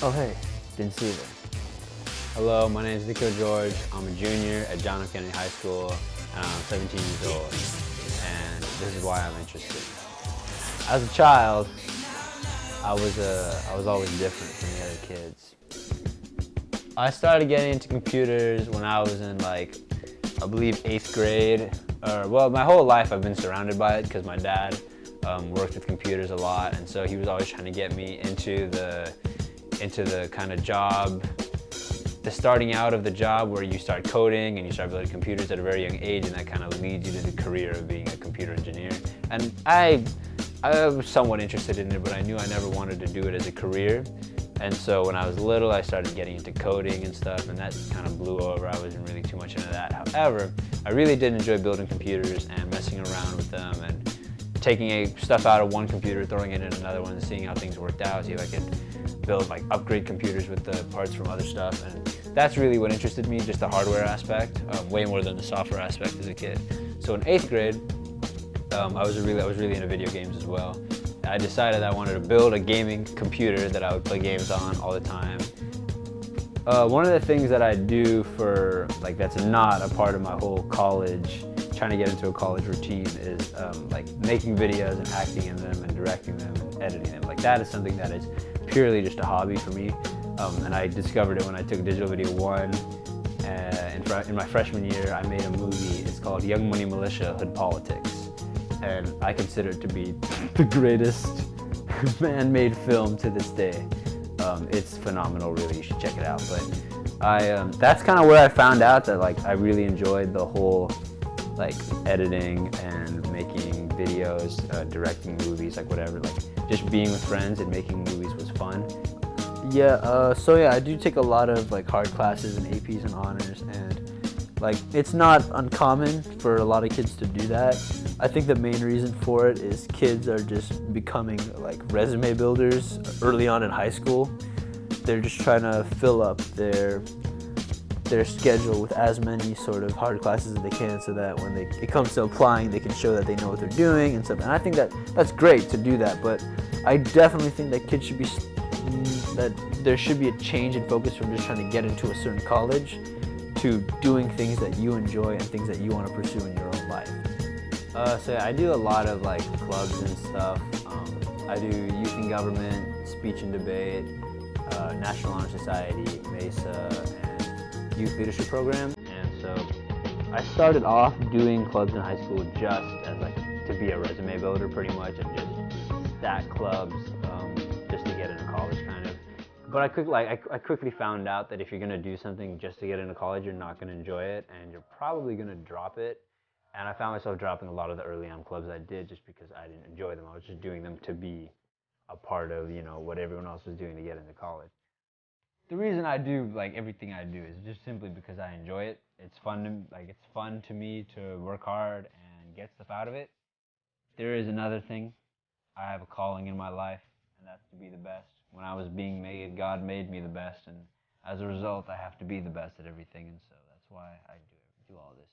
Oh, hey, didn't see you there. Hello, my name is Nikhil George. I'm a junior at John F. Kennedy High School, and I'm 17 years old, and this is why I'm interested. As a child, I was always different from the other kids. I started getting into computers when I was in I believe 8th grade. Well, my whole life I've been surrounded by it because my dad worked with computers a lot, and so he was always trying to get me into the kind of job, the starting out of the job where you start coding and you start building computers at a very young age, and that kind of leads you to the career of being a computer engineer. And I was somewhat interested in it, but I knew I never wanted to do it as a career. And so when I was little, I started getting into coding and stuff, and that kind of blew over. I wasn't really too much into that. However, I really did enjoy building computers and messing around with them and taking stuff out of one computer, throwing it in another one, and seeing how things worked out, see if I could build, upgrade computers with the parts from other stuff. And that's really what interested me, just the hardware aspect, way more than the software aspect as a kid. So in 8th grade, I was really into video games as well. I decided I wanted to build a gaming computer that I would play games on all the time. One of the things that I do for, that's not a part of my whole college, trying to get into a college routine, is making videos and acting in them and directing them and editing them. That is something that is purely just a hobby for me. And I discovered it when I took Digital Video 1. In my freshman year, I made a movie. It's called Young Money Militia Hood Politics. And I consider it to be the greatest man-made film to this day. It's phenomenal, really. You should check it out. But that's kind of where I found out that I really enjoyed the whole editing and making videos, directing movies, whatever. Just being with friends and making movies was fun. Yeah, I do take a lot of hard classes and APs and honors, and it's not uncommon for a lot of kids to do that. I think the main reason for it is kids are just becoming resume builders early on in high school. They're just trying to fill up their schedule with as many sort of hard classes as they can, so that when it comes to applying, they can show that they know what they're doing and stuff. And I think that's great to do that, but I definitely think that kids should be that there should be a change in focus from just trying to get into a certain college to doing things that you enjoy and things that you want to pursue in your own life. So I do a lot of clubs and stuff. I do youth and government, speech and debate, National Honor Society, MESA, and youth leadership program. And so I started off doing clubs in high school just as to be a resume builder, pretty much, and just stack clubs just to get into college, kind of. But I quickly found out that if you're gonna do something just to get into college, you're not gonna enjoy it, and you're probably gonna drop it. And I found myself dropping a lot of the early on clubs I did just because I didn't enjoy them. I was just doing them to be a part of, what everyone else was doing to get into college. The reason I do everything I do is just simply because I enjoy it. It's fun to me to work hard and get stuff out of it. There is another thing. I have a calling in my life, and that's to be the best. When I was being made, God made me the best, and as a result, I have to be the best at everything, and so that's why I do all this.